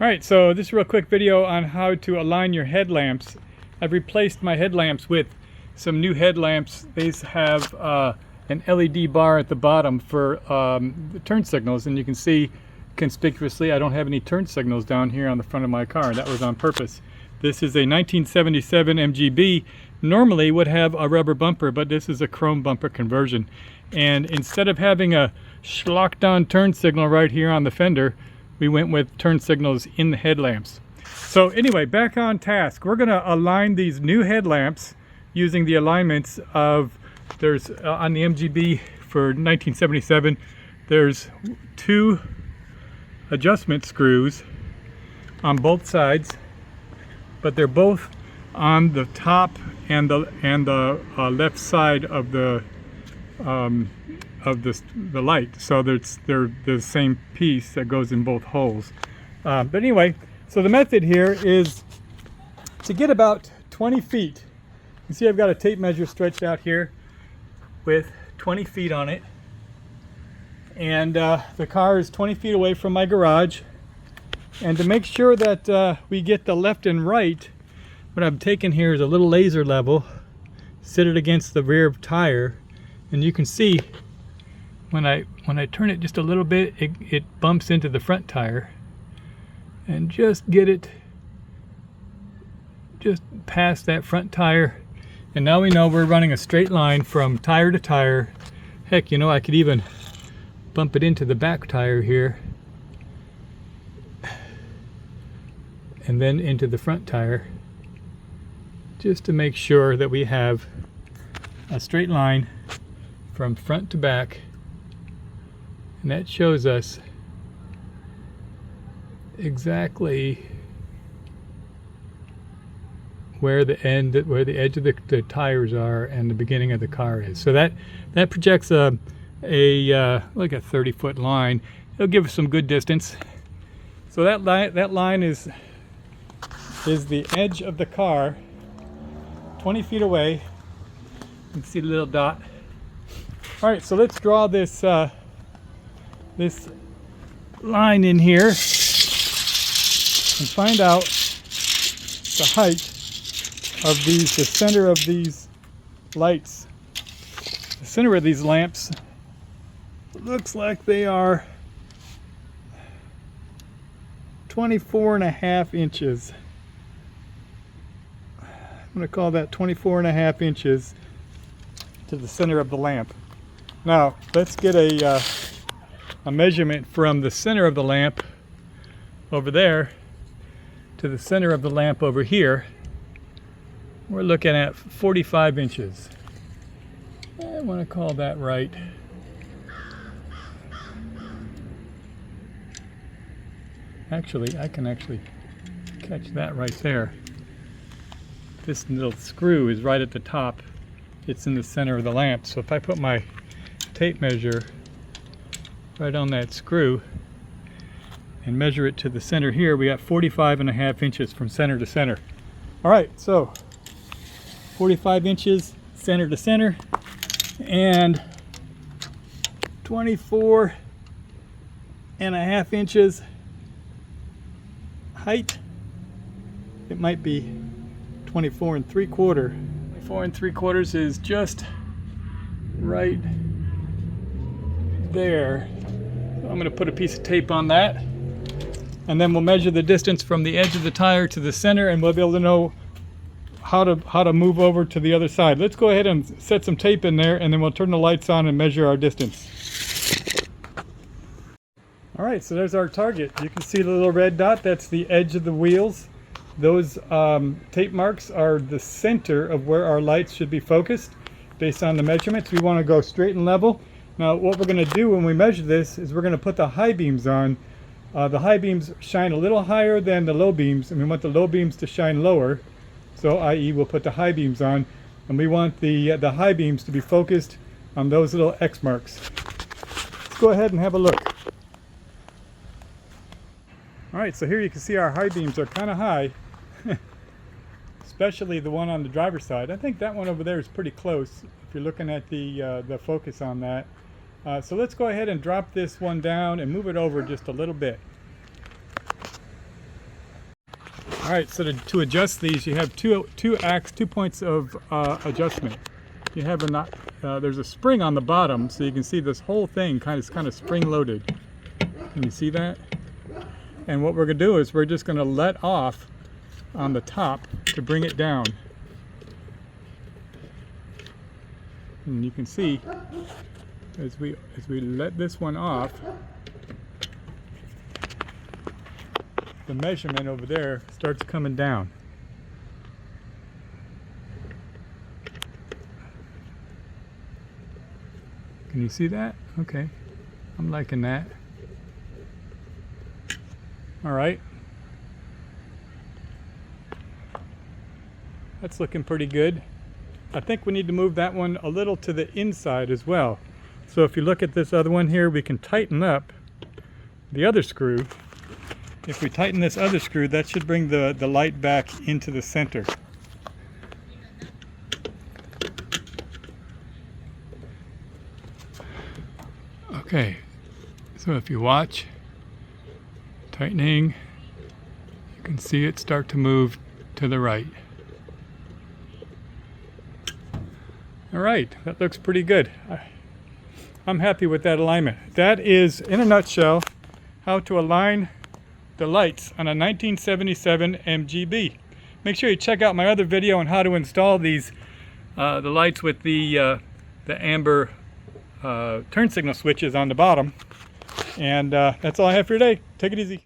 Alright, so this is a real quick video on how to align your headlamps. I've replaced my headlamps with some new headlamps. These have an LED bar at the bottom for the turn signals, and you can see conspicuously I don't have any turn signals down here on the front of my car. That was on purpose. This is a 1977 MGB. Normally would have a rubber bumper, but this is a chrome bumper conversion. And instead of having a schlocked on turn signal right here on the fender, we went with turn signals in the headlamps. So anyway, back on task. We're going to align these new headlamps using the alignments of, there's on the MGB for 1977, there's 2 adjustment screws on both sides, but they're both on the top and the left side of the light, so they're the same piece that goes in both holes. But anyway, so the method here is to get about 20 feet. You see I've got a tape measure stretched out here with 20 feet on it, and the car is 20 feet away from my garage. And to make sure that we get the left and right, what I've taken here is a little laser level, sit it against the rear tire, and you can see when I turn it just a little bit, it bumps into the front tire, and just get it just past that front tire, and now we know we're running a straight line from tire to tire. Heck, you know, I could even bump it into the back tire here and then into the front tire, just to make sure that we have a straight line from front to back. And that shows us exactly where the edge of the tires are and the beginning of the car is. So that projects like a 30-foot line. It'll give us some good distance. So that line is the edge of the car, 20 feet away. You can see the little dot. All right, so let's draw this this line in here and find out the height of the center of these lights. The center of these lamps looks like they are 24.5 inches. I'm going to call that 24.5 inches to the center of the lamp. Now let's get a measurement from the center of the lamp over there to the center of the lamp over here. We're looking at 45 inches. I want to call that right. Actually, I can actually catch that right there. This little screw is right at the top. It's in the center of the lamp. So if I put my tape measure right on that screw and measure it to the center here, we got 45.5 inches from center to center. All right, so 45 inches center to center and 24.5 inches height. It might be 24 3/4. 24 3/4 is just right there. So I'm going to put a piece of tape on that, and then we'll measure the distance from the edge of the tire to the center, and we'll be able to know how to move over to the other side. Let's go ahead and set some tape in there, and then we'll turn the lights on and measure our distance. All right, so there's our target. You can see the little red dot. That's the edge of the wheels. Those tape marks are the center of where our lights should be focused based on the measurements. We want to go straight and level. Now what we're going to do when we measure this is we're going to put the high beams on. The high beams shine a little higher than the low beams, and we want the low beams to shine lower. So i.e. we'll put the high beams on, and we want the high beams to be focused on those little X marks. Let's go ahead and have a look. All right, so here you can see our high beams are kind of high, especially the one on the driver's side. I think that one over there is pretty close if you're looking at the focus on that. So let's go ahead and drop this one down and move it over just a little bit. All right, so to adjust these, you have two points of adjustment. You have there's a spring on the bottom, so you can see this whole thing kind of spring loaded. Can you see that? And what we're gonna do is we're just gonna let off on the top to bring it down. And you can see as we let this one off, the measurement over there starts coming down. Can you see that? Okay, I'm liking that. All right, that's looking pretty good. I think we need to move that one a little to the inside as well. So if you look at this other one here, we can tighten up the other screw. If we tighten this other screw, that should bring the light back into the center. Okay, so if you watch, tightening, you can see it start to move to the right. All right, that looks pretty good. I'm happy with that alignment. That is, in a nutshell, how to align the lights on a 1977 MGB. Make sure you check out my other video on how to install these the lights with the amber turn signal switches on the bottom. And that's all I have for today. Take it easy.